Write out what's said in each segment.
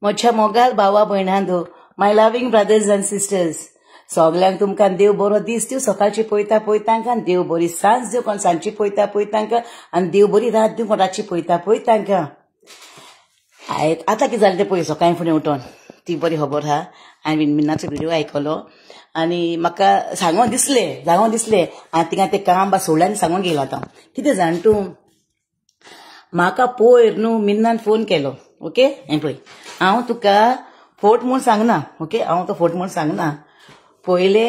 म्हज्या मोगाल भावा भयणांदो, माय loving brothers and sisters, सगल्यांक तुमकां देव बरो दीस दिव, सकाळची पळयता पळयतांकां देव बरी सांज दिव, कोण सांजची पळयता पळयतांकां, आनी देव बरी रात दिव, कोण रातची पळयता पळयतांकां. आतां कितें जालें तें पळय, सकाळी फुडें उठोन ती बरी खबर आहा. हांवें मिन्नाचो व्हिडिओ आयकलो आनी म्हाका सांगोन दिसलें आनी थिंगा तें काम बा सोडलें आनी सांगोन गेलो. आतां कितें जाण तूं, म्हाका पयर न्हू मिन्नान फोन केलो. ओके, हें पळय, हांव तुका फोट म्हूण सांगना. ओके, हांव तो फोट म्हूण सांगना. पयले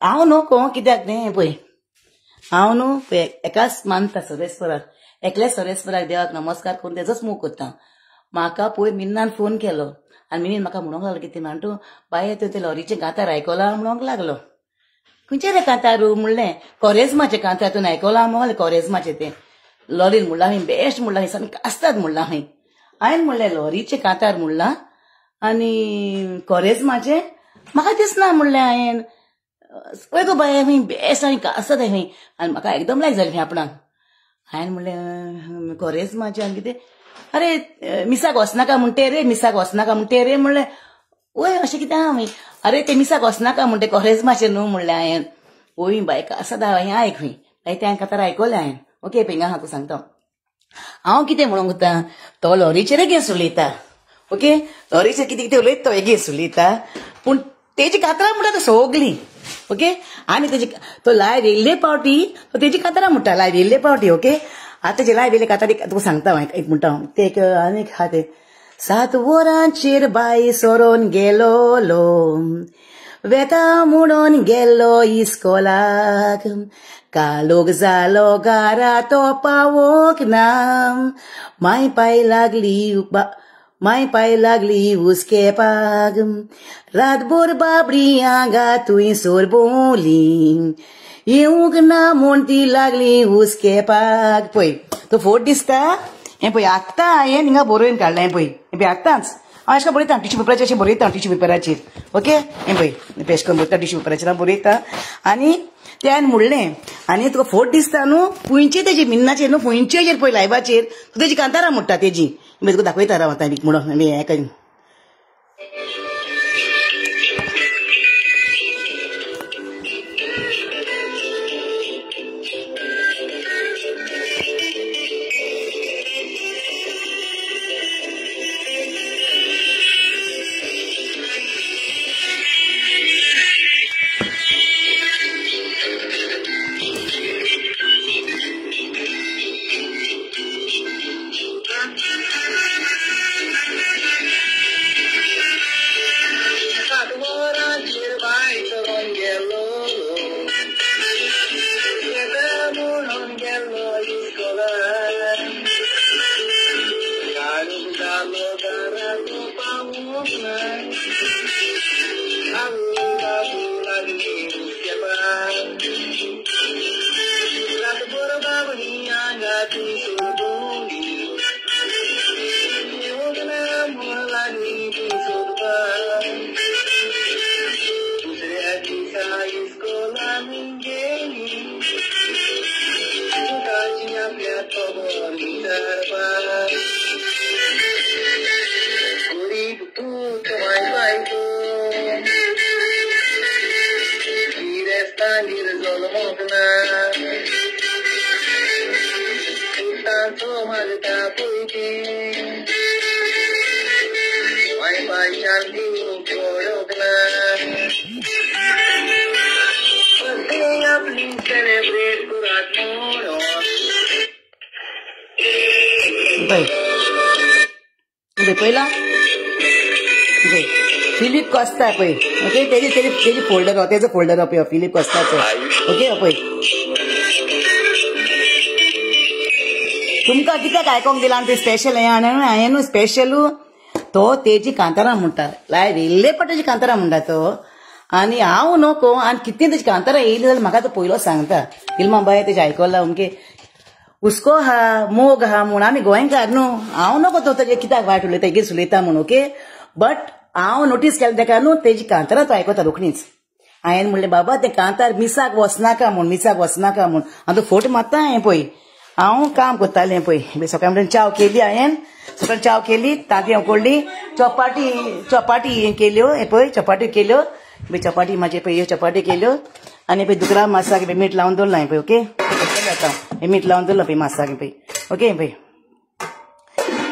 हांव न्हू को कित्याक तें पळय, हांव न्हू एकाच मानता सरेस्पराक, एकल्या सरेस्पराक देवाक नमस्कार करून तेजोच मोग करता. म्हाका पयर मिन्नान फोन केलो आनी मिनीन म्हाका म्हणूंक लागलो कितें जाण तूं, बाये तुवें तें लॉरीचें कांतार आयकलां म्हणूंक लागलो. खंयचें रे कांतारू म्हणलें, कोरेजमाचें कांतार तुवें आयकलां म्हणलें, कोरेजमाचें तें लॉरीन म्हणलां हांवें, बेस्ट म्हणलां हांवें, सामकें आसतात म्हणलां हांवें. हांवें म्हणलें लॉरीचें कांतार म्हणलां आनी कोरेजमाचें म्हाका दिसना म्हणलें हांवें. पळय गो बाये हांवें बेस्ट हांवें आसतात हांवें, आनी म्हाका एकदम लायक जालें आपणाक. हांवें म्हणलें कोरेजमाचें आनी कितें, अरे मिसाक वचनाका म्हणटे रे, मिसाक वचनाका म्हणटे रे म्हणलें. वय अशें कितें हांवें, अरे ते मिसाक वचनाका म्हणटे कोरेजमाचें न्हू म्हणलें हांवें. वय बायक आसात हांवें आयक खंय, बाय तें कांतार आयकलें हांवें. ओके पिंगा हांव सांगता, हांव कितें म्हणूंक वता, तो लॉरीचेर गेस उलयता. ओके, लॉरीचेर कितें कितें उलयता तो गेस उलयता, पूण तेजी कांतरां म्हणटा सगलीं. ओके, आनी तेजी तो लायव्ह येयल्ले पावटी तो तेजी कांतरां म्हणटा, लायव्ह येयल्ले पावटी. ओके, आतां जे लायव्ह येयल्ले कांतार तुका सांगता हांव, एक म्हणटा हांव ते एक आनीक आहा तें. 7 वरांचेर बाय सोरोन गेलोलो, वेता म्हणून गेल्लो इस्कोलाक, कालोग जालो गारा तो पावोंक ना, माय पाय लागली उस्केपाक, रातभर बाबडी आंगा तुय सोरबोली, येवंक ना म्हूण ती लागली उस्केपाक. पळय तो फोट दिसता, हें पळय आत्तां हांवें हिंगा बरोवन काडलें. हें पळय, हें पळय आत्तांच हांव अशें बरयता टिश्यू पेपराचेर, अशें बरयता टिश्यू पेपराचेर. ओके, हें पळय पेश करून बरयता टिश्यू पेपराचेर हांव बरयता. आनी तें हांवें म्हणलें, आनी तुका फोट दिसता न्हू, पुंयचे तेजी मिन्नाचेर न्हू, पुंयचेर पळय लायव्हाचेर तेजी कांतारां म्हणटा तेजी. तुका दाखयता राव आतां म्हणून हें काय. पहिला फिलिप कॉस्ता पळय. ओके, तेजी फोल्डर हो, तेजो फोल्डर हो पळय फिलिप कॉस्ताचो. ओके, पळय तुमकां कित्याक आयकोंक दिला आनी ते स्पेशल हें हांवें न्हू स्पेशलू तो तेजी कांतारां म्हणटा, लायव्ह येयल्ले पटेची कांतारां म्हणटा तो. आनी हांव नको आनी कितें तेजी कांतारां येयली जाल्यार म्हाका तो पयलो सांगता, इल्मा बाय तेजें आयकलां अमके हुस्को आहा मोग आहा म्हूण. आमी गोंयकार न्हू, हांव नको तो तेजे कित्याक वायट उलयता एगेर उलयता म्हूण. ओके, बट हांव नोटीस केलें तेका न्हू तेजी कांतारां तो आयकता रोखडीच. हांवें म्हणलें बाबा तें कांतार मिसाक वचनाका म्हूण, मिसाक वचनाका म्हूण. आनी तो फोट मारता हांवें पळय, हांव काम करतालें पळय सकाळी म्हणून चाव केली हांवें सकाळी चाव केली तांतयां उकडली चपाटी केल्यो हे पळय चपाटी केल्यो चपाटी म्हाजे पळय ह्यो चपाटी केल्यो आनी पळय दुकरा मातसाक मीठ लावन दवरलां हांवें पळय ओके आतां हे मीठ लावन दवरलां पळय मातसाक पळय ओके पळय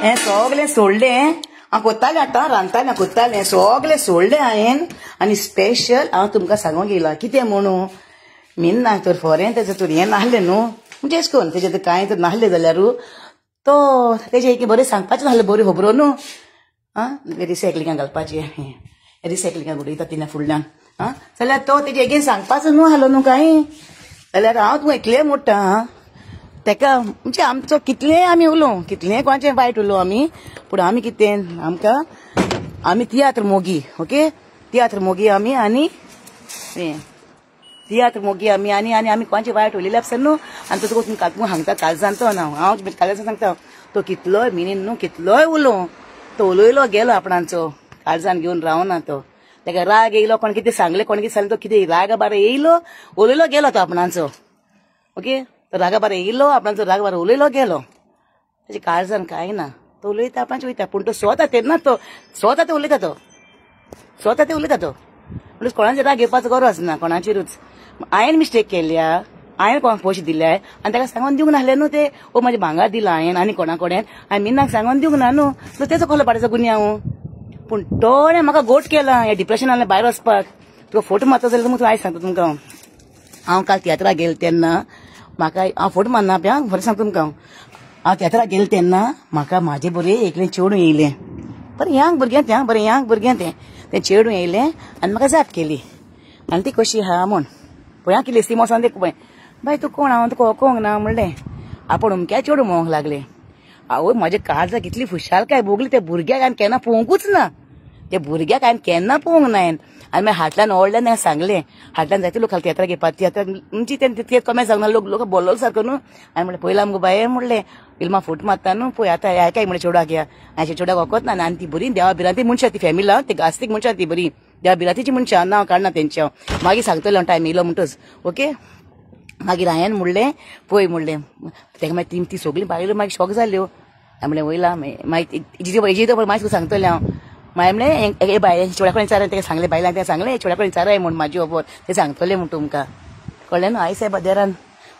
हें सगलें सोडलें हांव कोत्तालें आतां रांदतालें कोत्तालें सगलें सोडलें हांवें आनी स्पेशल हांव तुमकां सांगूंक येयलां कितें म्हणून मीन ना तर फॉरेन तेजें तर हें नासलें न्हू म्हणजे अशें करून तेजें कांय तर नासलें जाल्यार तो तेजें एक बरें सांगपाचें नासलें बऱ्यो खबरो न्हू आं रिसायकलिंगाक घालपाचें रिसायकलिंगाक उडयता तिने फुडल्यान आं जाल्यार तो तेजें एगेन सांगपाचो न्हू आहलो न्हू कांय जाल्यार हांव तुका इतलें म्हणटा तेका म्हणजे आमचो कितलेंय आमी उलोवं कितलेंय कोणाचें वायट उलोवं आमी पूण आमी कितें आमकां आमी तियात्र मोगी ओके तियात्र मोगी आमी आनी तियात्र मोगी आमी आमी कोणाचें वायट उलयलें आसता न्हू आनी तो तुका सांगता काळजान तो ना हांव काळजान सांगता तो कितलोय मिनीन न्हू कितलोय उलोवं तो उलयलो गेलो आपणाचो काळजान घेवन रावना तो तेका राग येयलो कोण कितें सांगलें कोण कितें सांगलें तो कितें राग बारा येयलो उलयलो गेलो तो आपणाचो ओके तो रागा बारा येयलो आपणाचो राग बारा उलयलो गेलो तेजे काळजान कांय ना तो उलयता आपणाचें वयता पूण तो स्वता तेन्ना तो स्वता ते उलयता तो म्हणून कोणाचेर राग घेवपाचो गरज ना कोणाचेरूच हांवें मिस्टेक केल्या हांवें कोणाक पयशे दिले आनी ताका सांगून दिवंक नासलें न्हू ते म्हाजें भांगर दिलां हांवें आनी कोणा कडेन हांवें मिनाक सांगून दिवंक ना न्हू सो तेचो खोलो पाडचो गुन्यांव पूण तोणें म्हाका गोट केला हें डिप्रेशनांतल्यान भायर वचपाक तुका फोटो मारता जाल्यार तुमकां हांवें सांगता तुमकां हांव काल तियात्राक गेलें तेन्ना म्हाका हांव फोटो मारना पळय हांव बरें सांगता तुमकां हांव तियात्राक गेलें तेन्ना म्हाका म्हाजें बरें एकलें चेडूं येयलें बरें यांग भुरग्यां तें चेडूं येयलें आनी म्हाका जाप केली आनी ती कशी आहा म्हूण पळय कितलें सिमोसान देख पळय बाय तूं कोण हांव तुका वळखोंक ना म्हणलें आपूण अमक्या चेडूं म्हणूंक लागलें आवय म्हाजे काळजाक कितली खुशालकाय भोगली त्या भुरग्याक हांवें केन्ना पळोवंकूच ना त्या भुरग्याक हांवें केन्ना पळोवंक ना हांवें आनी मागीर हाटल्यान व्हडल्यान हांवें सांगलें हाटल्यान जायते लोक तियात्राक येवपाक तियात्राक म्हणजे ते कमेंट सांगना लोक बोललो सारको न्हू हांवें म्हणलें पयलां आमगो बाये म्हणलें फिल्मा फोटो मारता न्हू पळय आतां आयकाय म्हणलें चेडवाक या हांवें चेडवाक वखत ना आनी ती बरी देवा बिराती मनशां ती फॅमिली ती गास्तीक मनशां ती बरी देवा बिरातीची मनशां नांव काडना तेंचें हांव मागीर सांगतलें हांव टायम येयलो म्हणटच ओके मागीर हांवें म्हणलें पळय म्हणलें तेका मागीर ती सगळीं बायलो मागीर शॉक जाल्यो हांवें म्हणलें वयला मागीर हेजी मागीर सांगतलें हांव मागीर म्हणलें हे बाय चेड्या कडेन विचाराय तेका सांगलें बायलांक तेका सांगलें चेड्या कडेन विचाराय म्हूण म्हाजी खबर तें सांगतलें म्हूण तुमकां कळ्ळें न्हू आई साहेब देरान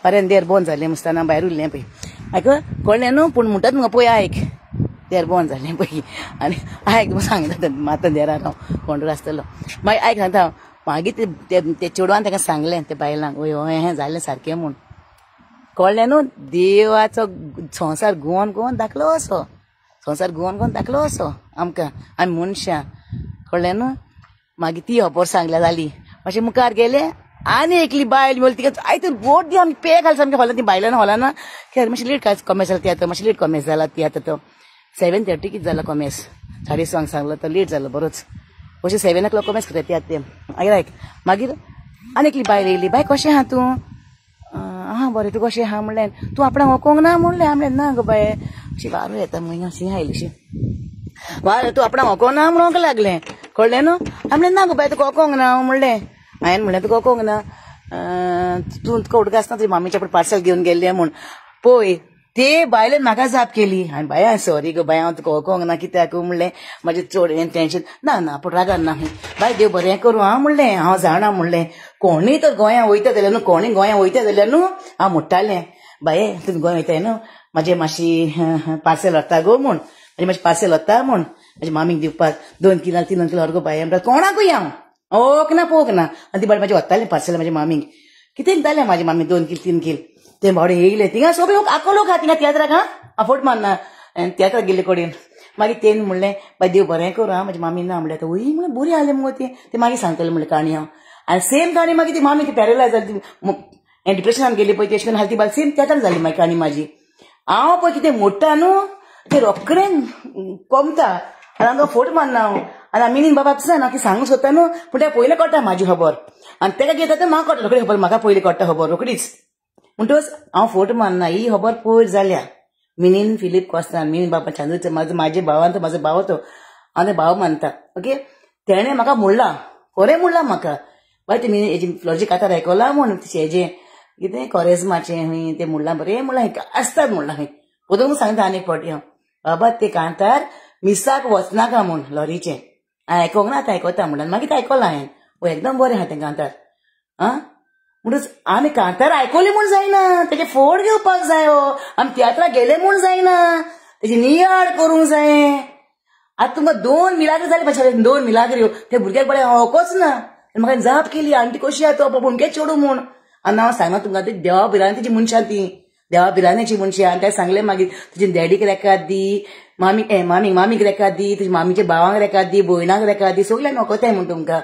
बरें देर बंद जालें मस्ताना भायर उरलें पळय मागीर कळ्ळें न्हू पूण म्हणटात मुगो पळय आयक देर बंद जालें पळय आनी आयक तुका सांगता मात देरान हांव कोंडूर आसतलो मागीर आयक सांगता मागीर ते चेडवान तेका सांगलें ते बायलांक वय हें जालें सारकें म्हूण कळ्ळें न्हू देवाचो संवसार घुंवोन दाखलो असो संवसार घुंवोन दाखलो असो आमकां आमी मनशां कळ्ळें न्हू मागीर ती खबर सांगल्या जाली मातशें मुखार गेलें आनी एकली बायल मेळ्ळी तिका आयज बोट दी आमी पे घाल सामकें हॉलान ती बायलान हॉलाना खेर मातशें लेट काय कॉमेस जाला तियात्र मातशें लेट कॉमेस जाला तियात्र तो 7:30 कितें जाला कॉमेस 6:30 सांगलो तो लेट जालो बरोच अशें 7 o'clock कॉमेस करता तियात्र तें मागीर आयक मागीर आनी एकली बायल येयली बाय कशें आहा तूं आहा बरें तूं कशें आहा म्हणलें तूं आपणाक वळखोंक ना म्हणलें हांवें ना गो बाय अशी वारू येता मग अशी आयलीशी वार तूं आपणाक वळखोंक ना म्हणूंक लागलें कळ्ळें न्हू हांवें ना गो बाय तुका वळखोंक ना म्हणलें हांवें म्हणलें तुका वळखोंक ना तूं तुका उडका आसतना तुजी मामीच्या कडेन पार्सल घेवन गेल्लें म्हूण पळय ते बायलेन म्हाका जाप केली हांवें बाय सॉरी गो बाय हांव तुका वळखोंक ना कित्याक म्हणलें म्हाजें चड हें टेंशन ना पूण रागार ना बाय देव बरें करूं हांव म्हणलें हांव जाणा म्हणलें कोणीय तर गोंयां वयता जाल्यार न्हू कोणीय गोंयां वयता जाल्यार न्हू हांव म्हणटालें बाये तुमी गोंय वयताय न्हू म्हाजें मातशी पार्सल व्हरता गो म्हूण मातशी पार्सल व्हरता म्हूण म्हाज्या मामीक दिवपाक 2 किलो 3 किलो गो बाय म्हणटा कोणाकूय हांव ओक ना पोक ना आनी ती बाय म्हाजें व्हरतालें पार्सल म्हाज्या मामीक कितें जालें म्हाजी मामी 2 किलो 3 किलो ते भावडे येयले थिंगा सगळे लोक आको लोक आहा थिंगा तियात्राक हांव फोट मारना तियात्राक गेल्ले कडेन मागीर तेणी म्हणलें बाय देव बरें करूं हां म्हाजी मामी ना म्हणलें वय म्हणलें बरी आहलें मुगो ते मागीर सांगतलें म्हणलें काणी हांव आनी सेम काणी मागीर ती मामी ती पॅरलायज जाली हें डिप्रेशनान गेली पळय तेश करून हाली ती बाल सेम तियात्राक जाली मागीर काणी म्हाजी हांव पळय कितें मोडटा न्हू तें रोखडें कोमता आनी हांव फोट मारना हांव आनी मिनींग बाबा सांग की सांगूंक सोदता न्हू पूण तें पयलें कळटा म्हाजी खबर आनी तेका घेता तें म्हाका कळटा रोखडी खबर म्हाका पयलीं कळटा खबर रोखडीच म्हणटच हांव फोटो मारना ही खबर पयर जाल्या मिनीन फिलीप कॉस्तान मिनीन बाबा चांदूरचो म्हाजे भावान तो म्हाजो भाव तो हांव तें भाव मानता ओके तेणें म्हाका म्हणलां खरें म्हणलां म्हाका बाय ते हेजी फ्लॉजी कातार आयकलां म्हूण हेजें कितें कॉरेजमाचें हूंय तें म्हणलां बरें म्हणलां आसतात म्हणलां हूंय उदक सांगता आनी एक फावटी हांव बाबा ते कांतार मिसाक वचनाका म्हूण लॉरीचें हांवें आयकोंक ना आतां आयकोता म्हणून मागीर तें आयकलां हांवें एकदम बरें आहा तें कांतार आं म्हणटच आमी कांतार आयकली म्हूण जायना तेजे फोड घेवपाक जायो आमी तियात्राक गेले म्हूण जायना तेजी नियाळ करूंक जाय आतां तुमकां 2 मिलाग्री जाले पळय 2 मिलाग्री ते भुरग्याक बरें वोकोच ना म्हाका जाप केली आंटी कशी आहा तो पुणके चेडू म्हूण आनी हांव सांगना तुमकां ती देवा बिरांनी तेजी मनशां ती देवा बिरांनीची मनशां आनी तें सांगलें मागीर तुजे डॅडीक रेकाद दी मामीक रेकाद दी तुज्या मामीच्या भावांक रेकाद दी भयणाक रेकाद दी सगळ्यांक नोकोताय म्हूण तुमकां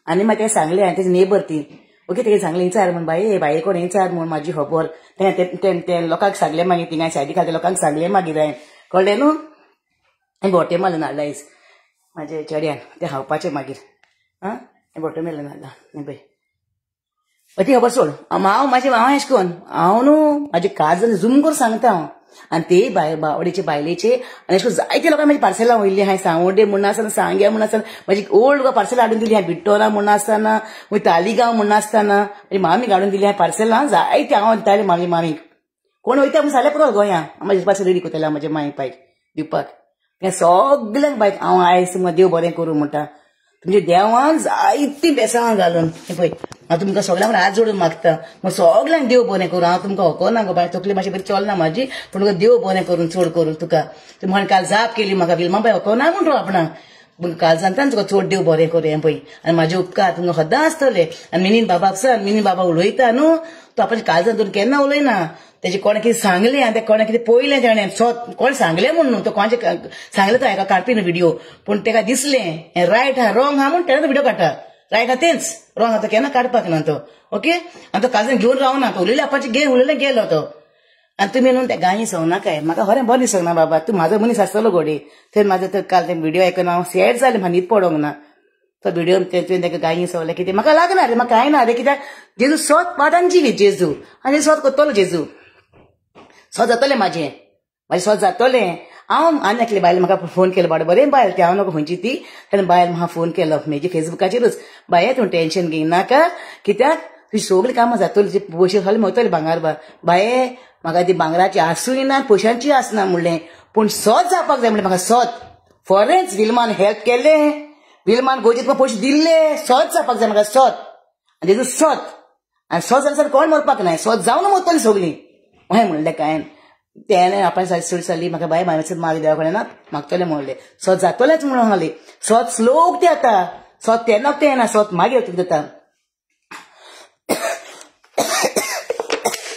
आनी मागीर तें सांगलें हांवें तेजी नेबर ती ओके तेगे सांगलें विचार म्हूण बाये कोण विचार म्हूण म्हाजी खबर तें लोकांक सांगलें मागीर थिंगा सायडीक आहा लोकांक सांगलें मागीर हांवें कळ्ळें न्हू हांवें बोटे मारलें हाडला आयज म्हाजे चेड्यान तें खावपाचें मागीर आं हें बोटे मेरलें हाडला हें पळय ती खबर सोड हांव म्हाजें एशें कोन्न हांव न्हू म्हाजे काजल झूम करून सांगता हांव आनी ते बावडेचे बायलेचे आनी अशें जायते लोकांक म्हाजी पार्सलां वयल्लीं हांवें सांवोडे म्हूण आसतना सांग्या म्हूण आसतना म्हाजी ओल्ड पार्सलां हाडून दिली हांवें बिट्टोरा म्हूण आसतना मागीर तालिगांव म्हूण आसतना म्हाजी मामीक हाडून दिली हांवें पार्सलां जायते हांव दितालें म्हाजी मामीक कोण वयता म्हूण सांगलें पुरो गोंयां म्हाजी पार्सल रेडी करतालें म्हाजे मांयक पायक दिवपाक तें सगळ्यांक बायक हांव आयज तुमकां देव बरें करूं म्हणटा तुमच्या देवान जायतीं बेसांवां घालून हें पळय हांव तुमकां सगळ्यांक हात जोडून मागता मग सगळ्यांक देव बरें करूं हांव तुमकां होकोना गो बाय तकली मातशी बरी चलना म्हाजी पूण तुका देव बरें करून चड करून तुका तूं म्हण काल जाप केली म्हाका विलमा बाय होकोना म्हणटा आपणाक पूण काल सांगता तुका चड देव बरें करूं हें पळय आनी म्हाजे उपकार तुमकां सदां आसतले आनी मिनीन बाबाक सांग मिनीन बाबा उलयता न्हू तो आपणें काळजान धरून केन्ना उलयना तेजे कोणे कितें सांगलें आनी तें कोणे कितें पळयलें ताणें कोण सांगलें म्हूण न्हू तो कोणाचें सांगलें तो हेका काडपी न्हू व्हिडिओ पूण तेका दिसलें हें रायट आहा रॉंग आहा म्हूण तेणें तो व्हिडिओ काडटा रायट आहा तेंच रॉंग आहा तो केन्ना काडपाक ना तो ओके आनी तो काळजान घेवन रावना तो उलयलें आपाचें उलयलें गेलो तो आनी तुमी न्हू त्या गायी सवनाकाय म्हाका खरें बरें दिसना बाबा तूं म्हाजो मनीस आसतलो घोडी थंय म्हाजो काल तें व्हिडिओ आयकून हांव सॅड जालें म्हाका न्हीद पडोंक ना तो व्हिडिओ तुवें तेका गायी सवलें कितें म्हाका लागना रे म्हाका कांय ना रे कित्याक जेजू सोत पाटान जिवी जेजू आनी सोत कोत्तलो जेजू सोत जातलें म्हाजें सोत जातलें हांव आनी एकले बायल म्हाका फोन केलो बाबा बरें बायल ती हांव नोको खंयची ती तेणें बायल म्हाका फोन केलो म्हाजे फेसबुकाचेरूच बाये तूं टेन्शन घेयनाका कित्याक तुजी सगळीं कामां जातलीं पयशे खाली मेळटले भांगर बाये म्हाका ती भांगराची आसूय ना पयशांची आसना म्हणलें पूण सोत जावपाक जाय म्हणलें म्हाका सोत फॉरेन्स विलमान हेल्प केलें विलमान गोंयचे तुका पयशे दिल्ले सोत जावपाक जाय म्हाका सोत आनी तेजो सोत आनी सोत जाल्यार कोण मरपाक नाय सोत जावन मरतलीं सगळीं अहें म्हणलें काय तेणें आपण चली म्हाका बाय मागीर माग देवा कडेन मागतलें म्हणलें सोत जातलेंच म्हणून सांगलें सोत स्लोक ते जाता सोत तेन्ना तें येना सोत मागीर तुका जाता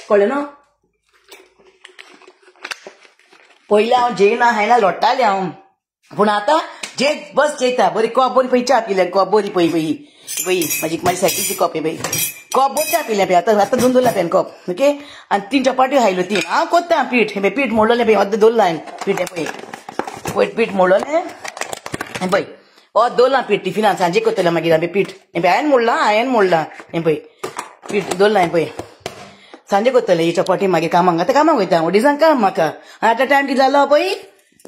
कळ्ळें न्हू पयलीं हांव जेयना हायना लोडटालें हांव पूण आतां जे बस जेयता बरी कॉप बरी पळय च्या पिल्यार कॉप बरी पळय पळय म्हाजी सायकलीची कॉप पळय कॉप बरी च्या पिल्या पळय आतां दोन दवरला पेन कॉप ओके आनी 3 चपाट्यो हायल्यो 3 हांव कोत्ता पीठ हे पीठ मोडलें पळय अर्द दवरला हांवें पीठ हें पळय पीठ मोडलें हें पळय अर्द दवरलां पीठ टिफिनान सांजे कोत्तलें मागीर हांवें पीठ हें पळय हांवें मोडलां हें पळय पीठ दवरलां हें पळय सांजे कोत्तलें ही चपाटी मागीर कामाक आतां कामाक वयता ओडिजांक काम म्हाका आतां टायम कितें जालो पळय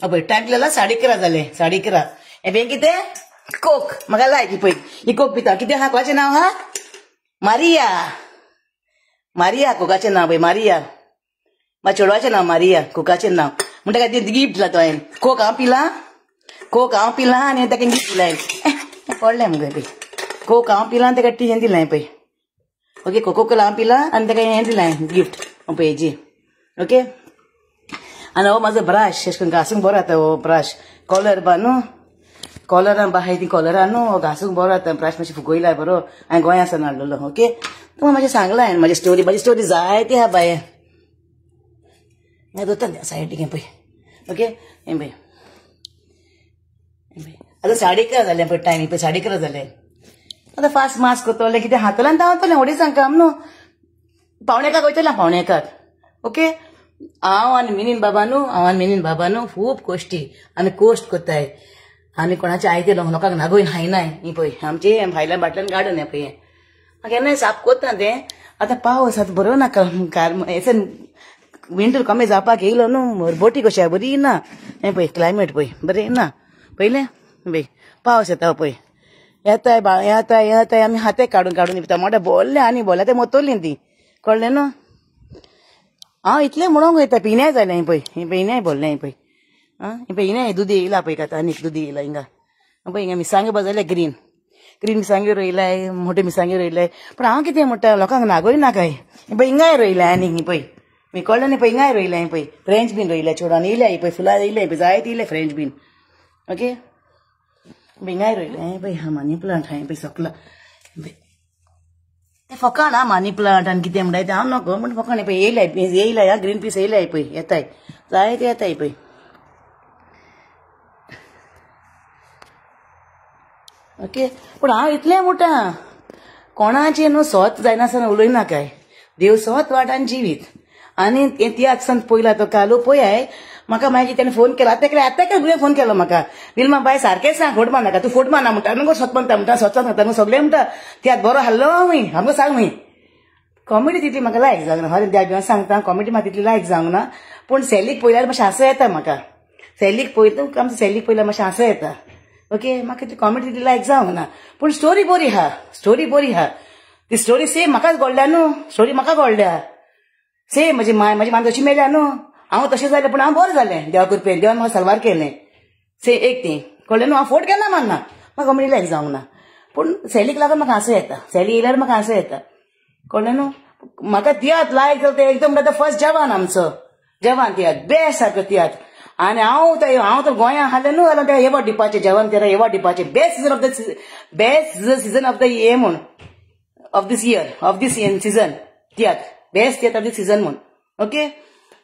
पळय टायम कितें जाला 11:30 जालें 11:30 हें बें कितें कोक म्हाका लायक ही पळय ही कोक पिता कितें आहा कोणाचें नांव आहा मारिया कोकाचें नांव पळय मारिया म्हाज्या चेडवाचें नांव मारिया कोकाचें नांव म्हणटा काय गिफ्ट दिला तो हांवें कोक हांव पिलां आनी ताका गिफ्ट दिलां हांवें पडलें मुगे पळय कोक हांव पिलां आनी ताका हें दिलां हांवें पळय ओके कोको कोला हांव पिलां आनी ताका हें दिलां हांवें गिफ्ट पळय हेजी ओके आनी हो म्हाजो ब्रश अशें करून घासूंक बरो जाता हो ब्रश कॉलर बा न्हू कॉलरान बा ती कॉलरान न्हू घासूंक बरो जाता ब्रश मातशें फुगयला बरो हांवें गोंया सावन हाडलेलो ओके तुका म्हाजें सांगलां हांवें म्हाजी स्टोरी जायती आहा बाये हें दोता सायडीक हें पळय ओके हें पळय आतां 11:30 जालें पळय टायम पळय 11:30 जालें आतां फास्ट मास्क करतलें कितें हातलान धांवतलें ओडिसांक काम न्हू पावणेकाक वयतलें पावणेकाक ओके हांव आनी मिनीन बाबा न्हू खूब कोश्टी आमी कोश्ट कोत्ताय आमी कोणाचें आयते लोकांक नागोयन हायनाय ही पळय आमचे भायल्या बाटल्यान गार्डन हें पळय हें केन्नाय साफ कोत्ता तें आतां पावस आतां बरो नाका हें विंटर कमी जावपाक येयलो न्हू बोटी कशी आहा बरी ना हें पळय क्लायमेट पळय बरें ना पयलें पळय पावस येता पळय येताय आमी हाते काडून दिता मोठे बोल्ले आनी बोल्ले ते मोतोलीं ती कळ्ळें न्हू हांव इतलें म्हणूंक वयता पिण्याय जालें हें पळय हें पळय इनाय भरलें हें पळय हें पळय इनाय दुदी येयला पळय आतां आनीक दुदी येयला हिंगा पळय हिंगा मिरसांग्यो बजयल्या ग्रीन मिरसांग्यो रोयलाय मोठ्यो मिरसांग्यो रोयलाय पूण हांव कितें म्हणटा लोकांक नागोय नाकाय हें पळय हिंगाय रोयलाय आनीक हें पळय मी कळ्ळें न्ही पळय हिंगाय रोयलाय हें पळय फ्रेंच बीन रोयल्या चेडवान येयल्या हें पळय फुलां येयल्या पळय जायत येयले फ्रेंच बीन ओके हिंगाय रोयलें हें पळय हा मनी प्लांट हांवें पळय सकला तें फकाण हा मनी प्लांट आनी कितें म्हणटाय तें हांव नकळो म्हण फकाण पळय येयलाय ग्रीन पीस येयलाय पळय येताय जायते येताय पळय ओके पूण हांव इतलें म्हणटा कोणाचें न्हू स्वत जायनासतना उलयनाकाय देव स्वत वाटान जिवीत आनी तियात्र सान पयला तो कालो पळय म्हाका मागीर तेणें फोन केलो आतां भुरग्यान फोन केलो म्हाका विल्मा बाय सारकें सांग फोट मारनाका तूं फोट मारना म्हणटा न्हू स्वत म्हणटा स्वत सांगता न्हू सगळें म्हणटा तियात्र बरो हाडलो हूंय आमकां सांग हूंय कॉमेडी तितली म्हाका लायक जावंक ना हय देवान सांगता कॉमेडी म्हाका तितली लायक जावंक ना पूण सॅलीक पयल्यार मातशें हांसो येता म्हाका सॅलीक पयता आमच्या सॅलीक पयल्यार मातशें हांसो येता ओके म्हाका ती कॉमेडी तितली लायक जावंक ना पूण स्टोरी बरी हा ती स्टोरी सेम म्हाकाच घडल्या न्हू स्टोरी म्हाका घडल्या सेम म्हजी माय तशी मेल्या न्हू हांव तशें जालें पूण हांव बरें जालें देवा कृपेन देवान म्हाका सलवार केलें एक तें कळ्ळें न्हू हांव फोट केन्ना मारना म्हाका कॉमेडी लायक जावंक ना पूण सॅलीक लागून म्हाका हांसो येता सॅली येयल्यार म्हाका हांसो येता कळ्ळें न्हू म्हाका तियात्र लायक जाता तें एकदम म्हणटा फर्स्ट जवान आमचो जवान तियात्र बेस्ट सारको तियात्र आनी हांव तर गोंयांत हाडलें न्हू जाल्यार ते एवॉर्ड दिवपाचें जवान तेरा एवॉर्ड दिवपाचें बेस्ट सीजन ऑफ द ये म्हूण of this season tiatr best tiatr of this season म्हूण ओके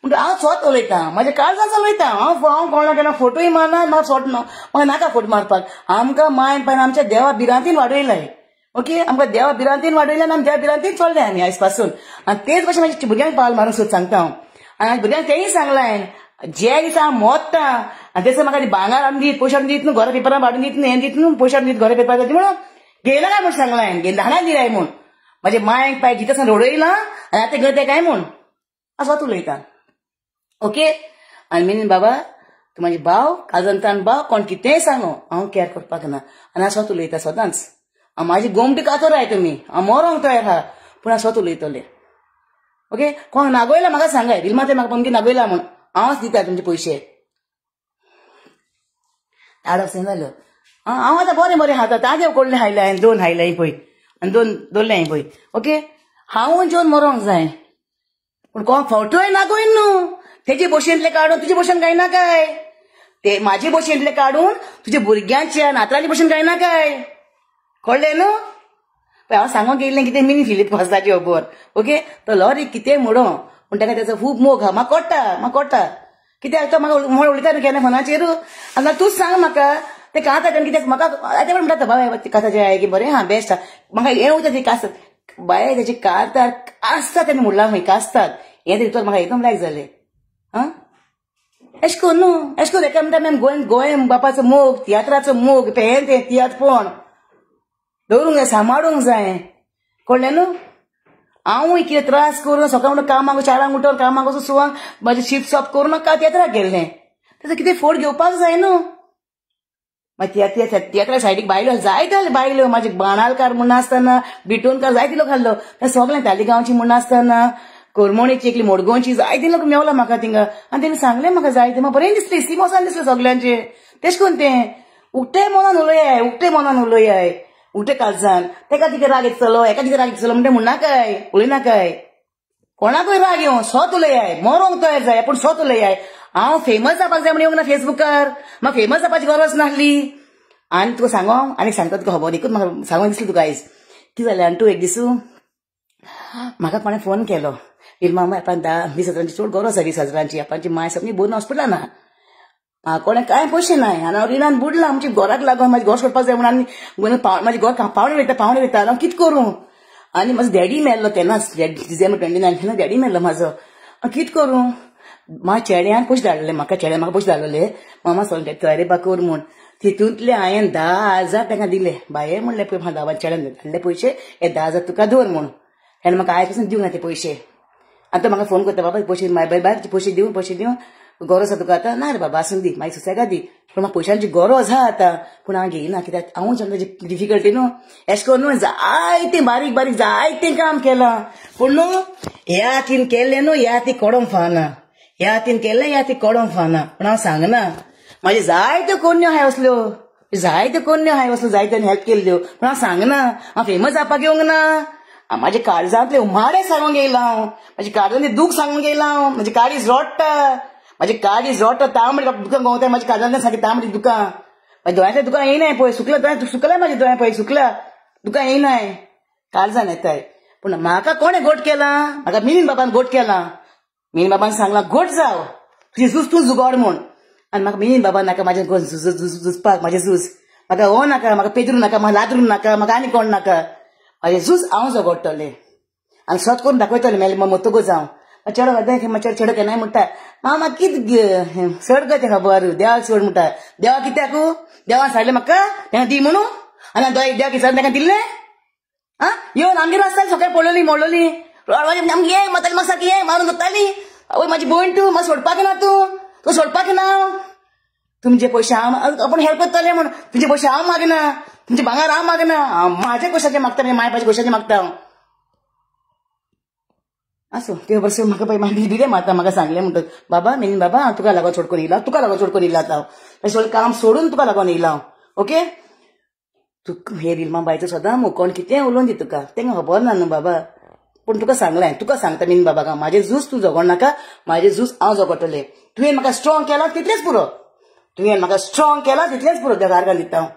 म्हणटा हांव स्वत उलयतां म्हाज्या काळजांत उलयतां हांव कोणाक केन्ना फोटोय मारना म्हाका स्वत म्हाका नाका फोटो मारपाक आमकां मायन पायन आमच्या देवा बिरांतीन वाडयलाय ओके आमकां देवा बिरांतीन वाडयल्या आनी आमी देवा बिरांतीन चल्ले आमी आयज पासून आनी तेच भशेन म्हाज्या भुरग्यांक पावल मारूंक सोद सांगता हांव आनी भुरग्यांक तेंय सांगलां जे दिसा हांव मोत्ता आनी तेच म्हाका भांगर आनी दीत पयशे दीत न्हू घरा पेपरां हाडून दीत न्हू हें दीत न्हू पयशे दीत घरा पेपर जाता म्हणून घेयला काय म्हूण सांगलां हांवें धाडा दिलाय म्हूण म्हाजे मायक पाय जिता सावन रोडयलां आनी आतां घेवन तें काय म्हूण असोच उलयता ओके आनी मीन बाबा तूं म्हाजे भाव काजंतान भाव कोण कितेंय सांगो हांव केअर करपाक ना आनी हांव स्वत उलयता स्वतांच हांव म्हाजी गोमटी कातर आय तुमी हांव मरोंक तयार आहा पूण हांव स्वत उलयतलें ओके कोण नागोयला म्हाका सांगाय विल्मा ते म्हाका पमकी नागोयला म्हूण हांवच दिता तुमचे पयशे धाडप जालो हांव आतां बरें हाता ताजे कोडलें हाडलें हांवें 2 हाडलें पळय आनी 2 दवरलें पळय ओके हांव जेवन मरोंक जाय पूण कोण फोटोय नागोयन न्हू तेजे भशेंतले काडून तुजे भशेन गायना काय ते म्हाजे भशेंतले काडून तुजे भुरग्यांच्या नातरांचे भशेन गायना काय कळ्ळें न्हू पळय हांव सांगूंक गेल्लें कितें मिनी फिलीप वचपाची खबर ओके तो लॉरी कितें म्हणो पूण ताका तेचो खूब मोग आहा म्हाका कोट्टा कित्याक तो म्हाका म्हण उलयता न्हू केन्ना फोनाचेर आनी तूंच सांग म्हाका ते कांता तेन्ना कित्याक म्हाका आतां म्हणटा बाय कांताचें आय की बरें हा बेस्ट म्हाका हें वयता ती कास्तात बाय तेजे कांतार कास्तात तेन्ना म्हणलां खंय कास्तात हें तरी म्हाका एकदम लायक जालें आं एश कोन्न न्हू एश कोन्न एका म्हणटा आमी गोंय बापाचो मोग तियात्राचो मोग हें तें तियात्रपण दवरूंक जाय सांबाळूंक जाय कळ्ळें न्हू हांवूय कितें त्रास करून सकाळ म्हणून कामाक चारांक उठोन कामाक वचून सुवांक म्हाजें शीफ्ट सॉप करून म्हाका तियात्राक गेल्लें तेजो कितें फोट घेवपाक जाय न्हू मागीर तियात्रा सायडीक बायलो जायत आहले बायलो म्हाजे बाणालकार म्हूण आसतना बिटोनकार जायते लोक आहलो तें सगळें तालिगांवची म्हूण आसतना कोरमोणेची एकली मोडगोंची जायते लोक मेवला म्हाका थिंगा आनी तेणी सांगलें म्हाका जायते म्हाका बरें दिसलें सिमोसान दिसलें सगळ्यांचें तेश कोन्न तें उक्ते मनान उलयाय उक्ते काळजान तेका कितें राग येतलो एका कितें राग येतलो म्हणटा म्हणनाकाय उलयनाकाय कोणाकूय राग येवं स्वत उलयाय मरोंक तयार जाय पूण स्वत उलयाय हांव फेमस जावपाक जाय म्हणून येवंक ना फेसबुकार म्हाका फेमस जावपाची गरज नासली आनी तुका सांगो आनी सांगता तुका खबर एकूच म्हाका सांगूंक दिसलें तुका आयज कितें जालें आनी तूं एक दीस म्हाका कोणें फोन केलो विल्मा बाय आपान 10-20 हजारांची चड गरज आसा 20 हजारांची आपांची माय सगळी बरोवन हॉस्पिटलान आहा कोणें कांय पयशे नाय आनी हांव रिणान बुडलां आमच्या घराक लागून म्हाजें घर सोडपाक जाय म्हणून आनी म्हाजें घर पावणे वयता हांव कितें करूं आनी म्हाजो डॅडी मेल्लो तेन्नाच डिसेंबर 29 तेन्ना डॅडी मेल्लो म्हाजो कितें करूं म्हाज्या चेड्यान पयशे धाडलेले म्हाका पयशे धाडलेले मामा सगळे तयारी बा कर म्हूण तितूंतले हांवें 10,000 ताका दिले बाये म्हणलें पळय म्हाका 10 चेड्यान धाडले पयशे हे 10,000 तुका दवर म्हूण ताणें म्हाका आयज पासून दिवंक ना ते पयशे आतां म्हाका फोन करता बाबा पयशे बाय पयशे दिवं गरज आसा तुका आतां ना रे बाबा आसून दी मागीर सुसेगाद दी पूण म्हाका पयशांची गरज आहा आतां पूण हांव घेयना कित्याक हांवूच आमकां डिफिकल्टी न्हू अशें करून न्हू जायतें बारीक बारीक जायतें काम केलां पूण न्हू ह्या हातीन केल्लें न्हू ह्या हातीक कोडोंक फावना ह्या हातीन केल्लें ह्या हातीक कोडोंक फावना पूण हांव सांगना म्हाजे जायत्यो कोन्यो आहाय असल्यो जायत्यो कोन्यो आहाय असल्यो जायत्यांनी हेल्प केल्ल्यो पूण हांव सांगना हांव फेमस जावपाक येवंक ना म्हाजे काळजांतले उमाडे सांगूंक येयला हांव म्हाजे काळजांतले दूख सांगूंक येयला हांव म्हाजे काळीज रोडटा म्हाजी काळीज रोडटा तांबडी दुकां गोंवताय म्हाज्या काळजांतल्यान सारकी तांबडी दुकां म्हाज्या दोळ्यांतल्या दुकां येयनाय पळय सुकला म्हाजे दोळ्या पळय सुकला दुकां येयनाय काळजान येताय पूण म्हाका कोणें गोट केला म्हाका मिलींद बाबान गोट केला मिलींद बाबान सांगलां गोट जाव तुजी झूज तूं झुगोड म्हूण आनी म्हाका मिलींद बाबा नाका म्हाजें झुजपाक म्हाजें झूज म्हाका हो नाका म्हाका पेदरू नाका म्हाका लादरू नाका म्हाका आनी कोण नाका म्हाजें झूज हांव झगडटलें आनी स्वत करून दाखयतलें मेल मोतोगो जावं चेडो मातशें चेडो केन्नाय म्हणटा मामा कितें चड गो तें खबर देवाक चड म्हणटा देवा कित्याक देवान सांगलें म्हाका तेन्ना दी म्हणून आनी देवाक विचारून ताका दिल्लें आं येवन आमगेर आसताली सगळें पळयली मोडलोली आमगे ये माताली म्हाका सारकी ये मारून दवरताली आवय म्हाजी भयण तूं म्हाका सोडपाक ना तूं सोडपाक ना तुमचे पयशे हांव आपूण हेल्प करतलें म्हण तुमचे पयशे हांव मागना तुमचे भांगर हांव मागना म्हाजे पयशाचे मागता माय पायचे पयशाचे मागता हांव आसूं ते वर्स म्हाका पळय मागीर दिलें माता म्हाका सांगलें म्हणटा बाबा मिलींद बाबा हांव तुका लागून चोडकोन येयला तुका लागून चोडकोन येयला आतां हांव सगळें काम सोडून तुका लागून येयला हांव ओके तू हे रिल्मा बायचो सदां मुकोण कितें उलोवन दी तुका तेंका खबर ना न्हू बाबा पूण तुका सांगलें तुका सांगता मिलींद बाबाक म्हाजें झूज तूं जगोड नाका म्हाजें झूज हांव जगडटलें तुवें म्हाका स्ट्रॉंग केला तितलेंच पुरो तुवें म्हाका स्ट्रॉंग केला तितलेंच पुरो देवाक घाल दिता हांव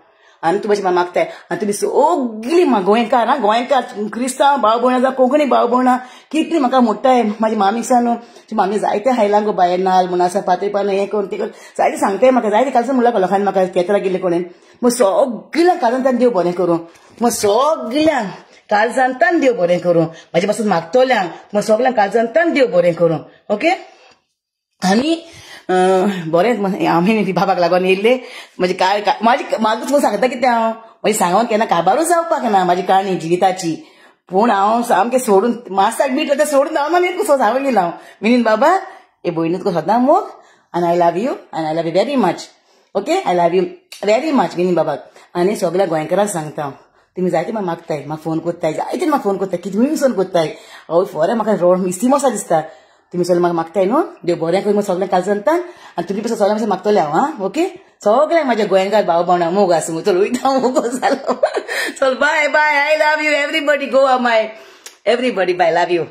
आनी तूं मातशें मागताय आनी तुमी सगळीं गोंयकार गोंयकार क्रिस्तांव भाव भयणां जावं कोंकणी भाव भयणां कितलीं म्हाका म्हणटाय म्हाजी मामी सान मामी जायते हायला गो भायर नाल म्हूण आसा पातय पान हें करून तें करून जायते सांगताय म्हाका जायते कालसून म्हणल्यार लोकांनी म्हाका केतरा गेल्ले कोणें मग सगळ्यांक काळजांतल्यान देव बरें करूं मग सगळ्यांक काळजांतल्यान देव बरें करूं म्हाजे पासून मागतल्यांक मग सगळ्यांक काळजांतल्यान देव बरें करूं ओके आनी बरें आमी बाबाक लागून येयल्ले म्हाका सांगता कितें हांव म्हाजी सांगोन केन्ना काबारूच जावपाक ना म्हाजी काणी जिविताची पूण हांव सामकें सोडून मास्ताक बीट तें सोडून हांव ना कसो सांगून गेलो हांव मिलींद बाबा हे भयणी तुका सदां मोग आनी I love you very much okay I love you very much Milind बाबाक आनी सगळ्या गोंयकारांक सांगता हांव तुमी जायते म्हाका मागताय म्हाका फोन कोत्ताय जायते म्हाका फोन कोत्ताय कितें फोन कोत्ताय हय फॉर म्हाका रोड मिस्तीमोसा दिसता तुमी सगळें म्हाका मागताय न्हू देव बरें करून सगळें काळजांतल्यान आनी तुमी पासून सगळें मातशें मागतलें हांव आं ओके सगळें म्हाज्या गोंयकार भाव भयणां मोग आसूं चल वयता मोग जालो चल bye bye I love you everybody go my everybody bye love you